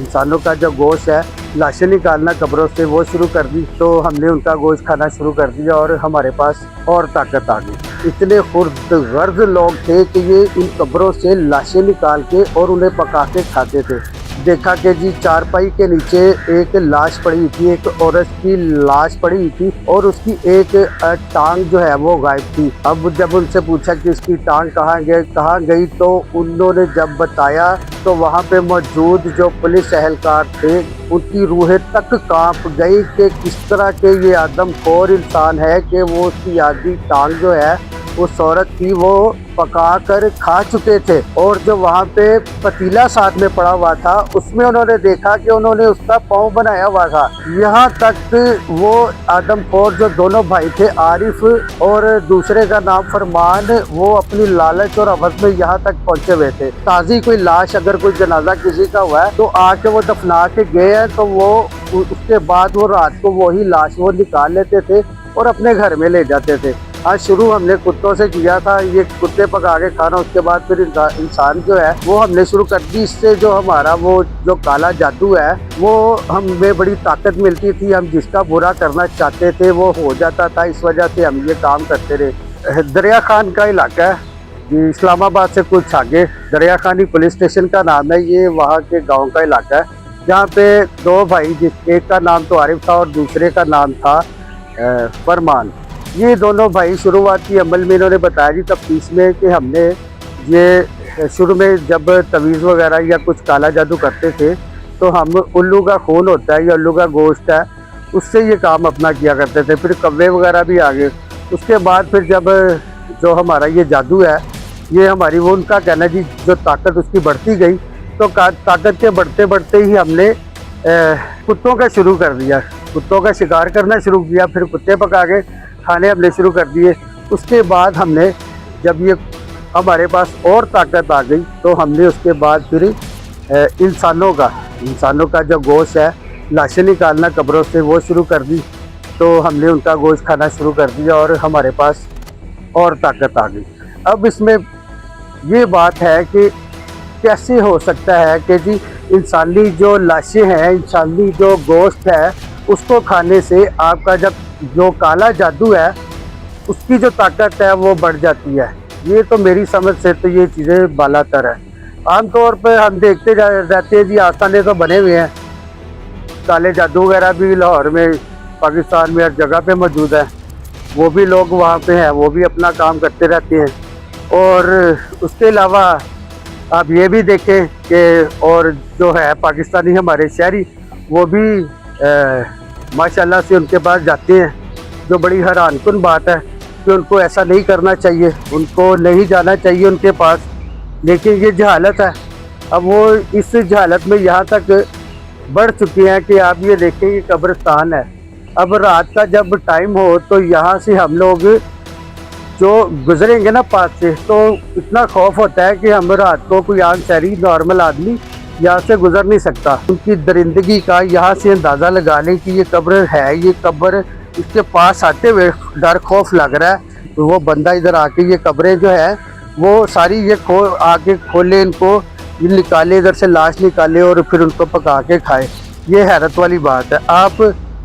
इंसानों का जो गोश्त है, लाशें निकालना कब्रों से वो शुरू कर दी। तो हमने उनका गोश्त खाना शुरू कर दिया और हमारे पास और ताकत आ गई। इतने खुर्द-गर्द लोग थे कि ये इन कब्रों से लाशें निकाल के और उन्हें पका के खाते थे। देखा कि जी चारपाई के नीचे एक लाश पड़ी हुई थी, एक औरत की लाश पड़ी हुई थी और उसकी एक टांग जो है वो गायब थी। अब जब उनसे पूछा कि उसकी टांग कहाँ गई तो उन्होंने जब बताया तो वहाँ पे मौजूद जो पुलिस एहलकार थे उनकी रूहें तक कांप गई कि किस तरह के ये आदमखोर इंसान है कि वो उसकी आधी टांग जो है उस औरत की वो पका कर खा चुके थे। और जो वहाँ पे पतीला साथ में पड़ा हुआ था उसमें उन्होंने देखा कि उन्होंने उसका पाँव बनाया हुआ था। यहाँ तक वो आदमखोर जो दोनों भाई थे, आरिफ और दूसरे का नाम फरमान, वो अपनी लालच और हवस में यहाँ तक पहुँचे हुए थे। ताज़ी कोई लाश अगर कोई जनाजा किसी का हुआ है तो आके वो दफना के गए हैं तो वो उसके बाद वो रात को वही लाश वो निकाल लेते थे और अपने घर में ले जाते थे। आज शुरू हमने कुत्तों से किया था, ये कुत्ते पका के खाना, उसके बाद फिर इंसान जो है वो हमने शुरू कर दी। इससे जो हमारा वो जो काला जादू है वो हमें बड़ी ताकत मिलती थी। हम जिसका बुरा करना चाहते थे वो हो जाता था। इस वजह से हम ये काम करते रहे। दरिया खान का इलाका है ये, इस्लामाबाद से कुछ आगे दरिया खानी पुलिस स्टेशन का नाम है। ये वहाँ के गाँव का इलाका है जहाँ पे दो भाई, एक का नाम तो आरिफ था और दूसरे का नाम था फरमान। ये दोनों भाई शुरुआती अमल में इन्होंने बताया जी तफ्तीश में कि हमने ये शुरू में जब तवीज़ वगैरह या कुछ काला जादू करते थे तो हम उल्लू का खून होता है या उल्लू का गोश्त है उससे ये काम अपना किया करते थे। फिर कव्वे वगैरह भी आ गए। उसके बाद फिर जब जो हमारा ये जादू है ये हमारी वो उनका कहना जी जो ताकत उसकी बढ़ती गई तो ताकत के बढ़ते बढ़ते ही हमने कुत्तों का शुरू कर दिया। कुत्तों का शिकार करना शुरू किया, फिर कुत्ते पका के खाने हमने शुरू कर दिए। उसके बाद हमने जब ये हमारे पास और ताकत आ गई तो हमने उसके बाद फिर इंसानों का जो गोश्त है, लाशें निकालना कब्रों से वो शुरू कर दी। तो हमने उनका गोश्त खाना शुरू कर दिया और हमारे पास और ताकत आ गई। अब इसमें ये बात है कि कैसे हो सकता है कि जी इंसानी जो लाशें हैं, इंसानी जो गोश्त है उसको खाने से आपका जब जो काला जादू है उसकी जो ताकत है वो बढ़ जाती है। ये तो मेरी समझ से तो ये चीज़ें बालातर है। आमतौर पर हम देखते रहते हैं जी आस्थाने तो बने हुए हैं, काले जादू वगैरह भी लाहौर में, पाकिस्तान में हर जगह पे मौजूद है। वो भी लोग वहाँ पे हैं, वो भी अपना काम करते रहते हैं। और उसके अलावा आप ये भी देखें कि और जो है पाकिस्तानी हमारे शहरी वो भी माशाल्लाह से उनके पास जाते हैं, जो बड़ी हैरानकुन बात है कि उनको ऐसा नहीं करना चाहिए, उनको नहीं जाना चाहिए उनके पास। लेकिन ये जहालत है। अब वो इस जहालत में यहाँ तक बढ़ चुके हैं कि आप ये देखें ये कब्रिस्तान है। अब रात का जब टाइम हो तो यहाँ से हम लोग जो गुजरेंगे ना पास से तो इतना खौफ होता है कि हम रात को कोई आम शहरी नॉर्मल आदमी यहाँ से गुजर नहीं सकता। उनकी दरिंदगी का यहाँ से अंदाज़ा लगा लें कि ये कब्र है, ये कब्र इसके पास आते हुए डर खौफ लग रहा है। तो वो बंदा इधर आके ये कब्रें जो है वो सारी ये आके खोले, इनको ये निकाले, इधर से लाश निकाले और फिर उनको पका के खाए। ये हैरत वाली बात है। आप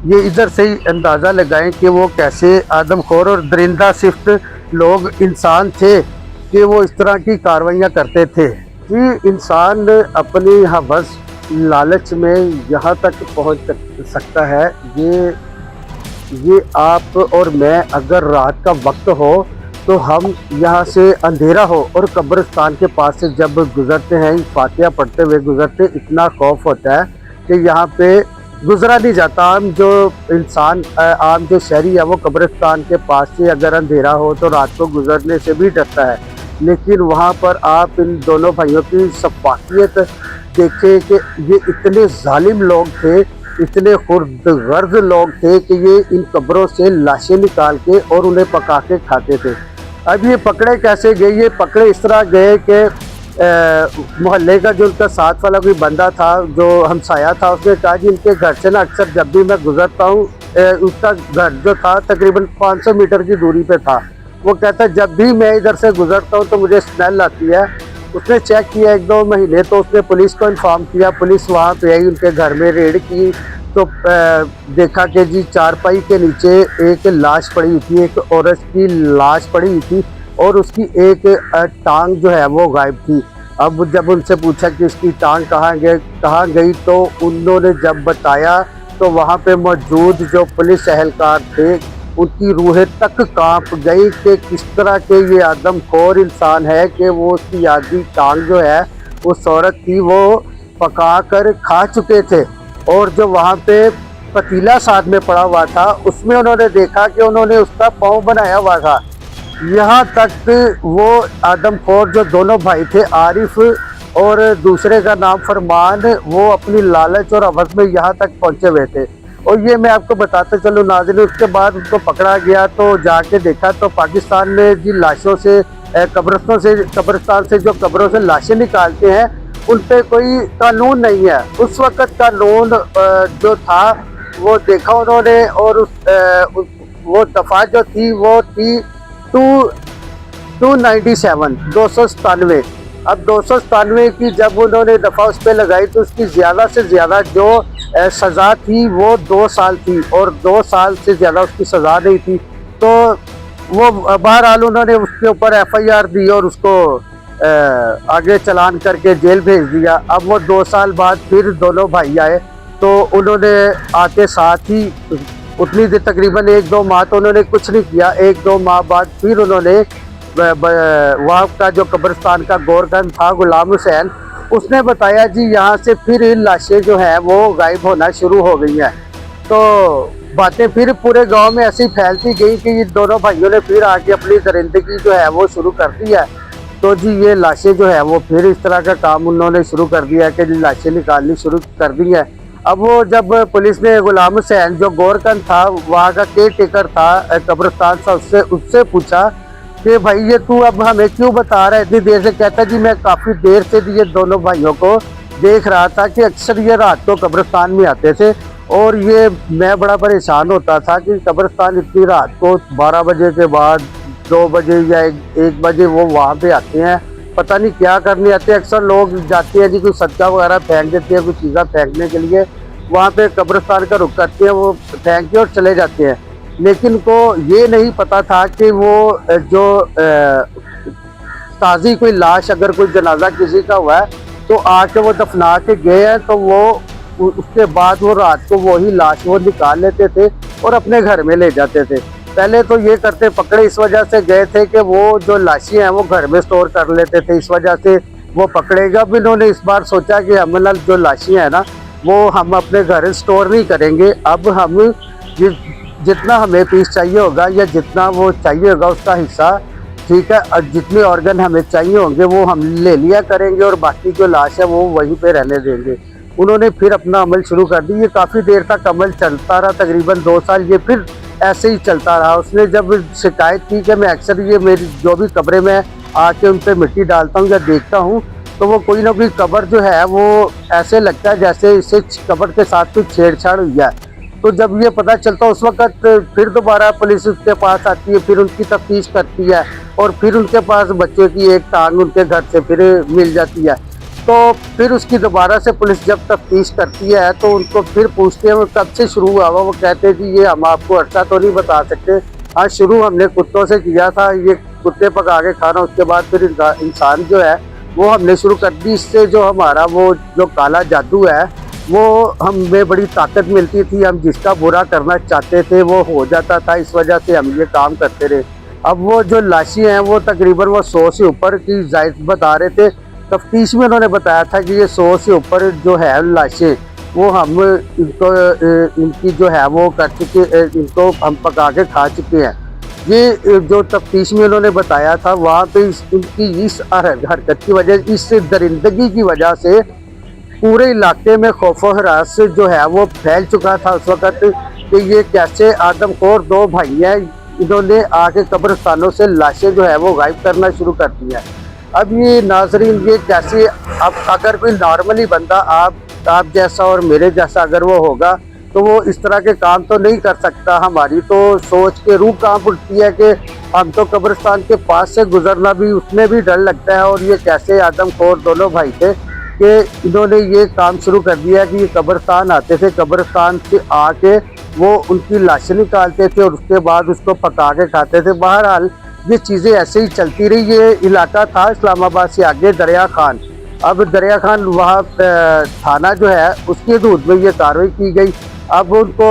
ये इधर से ही अंदाज़ा लगाएं कि वो कैसे आदमखोर और दरिंदा सिफ्त लोग इंसान थे कि वो इस तरह की कार्रवाइयाँ करते थे कि इंसान अपनी हवस लालच में यहाँ तक पहुँच सकता है। ये आप और मैं अगर रात का वक्त हो तो हम यहाँ से अंधेरा हो और कब्रिस्तान के पास से जब गुज़रते हैं, फातिहा पढ़ते हुए गुज़रते, इतना खौफ होता है कि यहाँ पे गुज़रा नहीं जाता। आम जो इंसान, आम जो शहरी है वो कब्रिस्तान के पास से अगर अंधेरा हो तो रात को गुज़रने से भी डरता है। लेकिन वहाँ पर आप इन दोनों भाइयों की शफ़ाक़ियत देखें कि ये इतने जालिम लोग थे, इतने खुर्द-गर्द लोग थे कि ये इन कब्रों से लाशें निकाल के और उन्हें पका के खाते थे। अब ये पकड़े कैसे गए? ये पकड़े इस तरह गए कि मोहल्ले का जो उनका साथ वाला कोई बंदा था, जो हमसाया था, उसने कहा जी इनके घर से ना अक्सर जब भी मैं गुजरता हूँ, उसका घर जो था तकरीबन 500 मीटर की दूरी पे था। वो कहता है जब भी मैं इधर से गुजरता हूँ तो मुझे स्मेल आती है उसने चेक किया 1-2 महीने, तो उसने पुलिस को इन्फॉर्म किया। पुलिस वहाँ पे आई, उनके घर में रेड की, तो देखा कि जी चारपाई के नीचे एक लाश पड़ी हुई थी, एक औरत की लाश पड़ी हुई थी और उसकी एक टांग जो है वो गायब थी। अब जब उनसे पूछा कि इसकी टांग कहाँ गई, तो उन्होंने जब बताया तो वहाँ पे मौजूद जो पुलिस एहलकार थे उनकी रूहें तक कांप गई कि किस तरह के ये आदमखोर इंसान है कि वो उसकी आधी टांग जो है उस औरत की वो पका कर खा चुके थे। और जो वहाँ पे पतीला साथ में पड़ा हुआ था उसमें उन्होंने देखा कि उन्होंने उसका पाँव बनाया हुआ था। यहाँ तक वो आदमखोर जो दोनों भाई थे, आरिफ और दूसरे का नाम फरमान, वो अपनी लालच और हवस में यहाँ तक पहुँचे हुए थे। और ये मैं आपको बताते चलूँ नाज़रीन, उसके बाद उसको पकड़ा गया तो जाके देखा तो पाकिस्तान में जी लाशों से कब्रिस्तान से जो कब्रों से लाशें निकालते हैं उन पे कोई कानून नहीं है। उस वक़्त कानून जो था वो देखा उन्होंने, और वो दफ़ा जो थी वो थी 297। अब 297 की जब उन्होंने दफ़ा उस पर लगाई तो उसकी ज़्यादा से ज़्यादा जो सज़ा थी वो 2 साल थी, और 2 साल से ज़्यादा उसकी सज़ा नहीं थी। तो वो बहरहाल उन्होंने उसके ऊपर FIR दी और उसको आगे चलान करके जेल भेज दिया। अब वो 2 साल बाद फिर दोनों भाई आए, तो उन्होंने आके साथ ही उतनी देर तकरीबन 1-2 माह तो उन्होंने कुछ नहीं किया। 1-2 माह बाद फिर उन्होंने वहाँ का जो कब्रिस्तान का गौरगन था गुलाम हुसैन, उसने बताया जी यहाँ से फिर लाशें जो हैं वो गायब होना शुरू हो गई हैं। तो बातें फिर पूरे गांव में ऐसी फैलती गई कि ये दोनों भाइयों ने फिर आके अपनी दरिंदगी जो है वो शुरू कर दी है। तो जी ये लाशें जो है वो फिर इस तरह का काम उन्होंने शुरू कर दिया कि लाशें निकालनी शुरू कर दी है। अब वो जब पुलिस ने गुलाम हुसैन जो गोरकन था, वहाँ का केयर टेकर था कब्रिस्तान सा, उससे पूछा कि भाई ये तू अब हमें क्यों बता रहा है इतनी देर से। कहता जी मैं काफ़ी देर से ये दोनों भाइयों को देख रहा था कि अक्सर ये रात को कब्रिस्तान में आते थे, और ये मैं बड़ा परेशान होता था कि कब्रिस्तान इतनी रात को 12 बजे के बाद 2 बजे या 1 बजे वो वहाँ पे आते हैं, पता नहीं क्या करने आते हैं। अक्सर लोग जाते हैं जी कोई सदका वगैरह फेंक देते हैं, कुछ चीज़ें फेंकने के लिए वहाँ पे कब्रिस्तान का रुख करते हैं, वो फेंक के और चले जाते हैं। लेकिन को ये नहीं पता था कि वो जो ताज़ी कोई लाश, अगर कोई जनाजा किसी का हुआ है तो आके वो दफना के गए हैं, तो वो उसके बाद वो रात को वही लाश वो निकाल लेते थे और अपने घर में ले जाते थे। पहले तो ये करते पकड़े इस वजह से गए थे कि वो जो लाशें हैं वो घर में स्टोर कर लेते थे, इस वजह से वो पकड़ेगा। अब इन्होंने इस बार सोचा कि हम जो लाशें हैं ना वो हम अपने घर स्टोर नहीं करेंगे, अब हम जितना हमें पीस चाहिए होगा या जितना वो चाहिए होगा उसका हिस्सा, ठीक है, और जितने ऑर्गन हमें चाहिए होंगे वो हम ले लिया करेंगे और बाकी जो लाश है वो वहीं पे रहने देंगे। उन्होंने फिर अपना अमल शुरू कर दी। ये काफ़ी देर तक अमल चलता रहा, तकरीबन 2 साल ये फिर ऐसे ही चलता रहा। उसने जब शिकायत की कि मैं अक्सर ये मेरी जो भी कब्रें में आके उन पर मिट्टी डालता हूँ या देखता हूँ, तो वो कोई ना कोई कब्र जो है वो ऐसे लगता है जैसे इससे कब्र के साथ कोई छेड़छाड़ हुई है। तो जब ये पता चलता उस वक़्त फिर दोबारा पुलिस उसके पास आती है, फिर उनकी तफ्तीश करती है, और फिर उनके पास बच्चे की एक टांग उनके घर से फिर मिल जाती है। तो फिर उसकी दोबारा से पुलिस जब तफ्तीश करती है तो उनको फिर पूछते हैं वो कब से शुरू हुआ। वो कहते हैं कि ये हम आपको अर्सा तो नहीं बता सकते, हाँ शुरू हमने कुत्तों से किया था, ये कुत्ते पका के खाना, उसके बाद फिर इंसान जो है वो हमने शुरू कर दी। इससे जो हमारा वो जो काला जादू है वो हमें बड़ी ताकत मिलती थी, हम जिसका बुरा करना चाहते थे वो हो जाता था, इस वजह से हम ये काम करते रहे। अब वो जो लाशें हैं वो तकरीबन वो 100 से ऊपर की जायद बता रहे थे। तफ्तीश में उन्होंने बताया था कि ये 100 से ऊपर जो है लाशें वो हम इनकी जो है वो कर चुके, इनको हम पका के खा चुके हैं। ये जो तफ्तीश में उन्होंने बताया था वहाँ पे इनकी इस हरकत की वजह, इस दरिंदगी की वजह से पूरे इलाके में खौफ व हरास जो है वो फैल चुका था उस वक़्त कि ये कैसे आदमखोर 2 भाई हैं, इन्होंने आके कब्रिस्तानों से लाशें जो है वो गायब करना शुरू कर दी है। अब ये नाजरीन ये कैसे, अब अगर कोई नॉर्मली बंदा आप जैसा और मेरे जैसा अगर वो होगा तो वो इस तरह के काम तो नहीं कर सकता। हमारी तो सोच के रूह कांप उठती है कि हम तो कब्रिस्तान के पास से गुजरना भी, उसमें भी डर लगता है। और ये कैसे आदमखोर दोनों भाई थे कि इन्होंने ये काम शुरू कर दिया कि ये कब्रिस्तान आते थे, कब्रिस्तान से आके वो उनकी लाशें निकालते थे और उसके बाद उसको पका के खाते थे। बहरहाल ये चीज़ें ऐसे ही चलती रही। ये इलाका था इस्लामाबाद से आगे दरिया खान। अब दरिया खान वहाँ थाना जो है उसकी हदूद में ये कार्रवाई की गई। अब उनको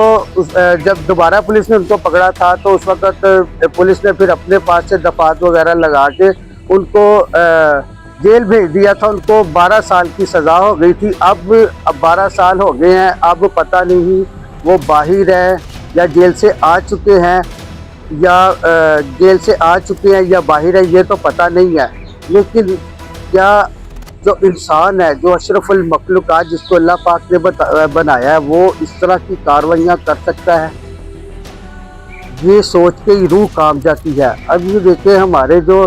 जब दोबारा पुलिस ने उनको पकड़ा था तो उस वक़्त पुलिस ने फिर अपने पास से दफात वगैरह लगा के उनको जेल भेज दिया था। उनको 12 साल की सज़ा हो गई थी। अब 12 साल हो गए हैं, अब पता नहीं वो बाहर हैं या जेल से आ चुके हैं या जेल से आ चुके हैं या बाहर है, ये तो पता नहीं है। लेकिन क्या जो इंसान है, जो अशरफुल मखलूक़ात जिसको अल्लाह पाक ने बनाया है, वो इस तरह की कार्रवाइयाँ कर सकता है? ये सोच के ही रूह कांप जाती है। अब ये देखें हमारे जो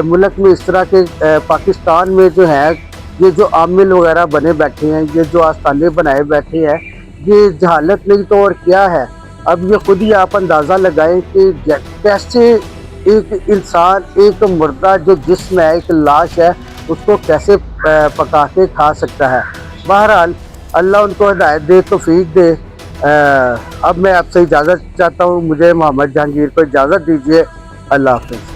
मुल्क में इस तरह के पाकिस्तान में जो है ये जो आमिल वगैरह बने बैठे हैं, ये जो आस्थाने बनाए बैठे हैं, ये जहालत नहीं तो और क्या है। अब ये खुद ही आप अंदाज़ा लगाएं कि कैसे एक इंसान, एक मुर्दा जो जिस्म है, एक लाश है, उसको कैसे पका के खा सकता है। बहरहाल अल्लाह उनको हिदायत दे, तौफीक दे। अब मैं आपसे इजाज़त चाहता हूँ, मुझे मोहम्मद जहांगीर को इजाज़त दीजिए। अल्लाह हाफ़िज़।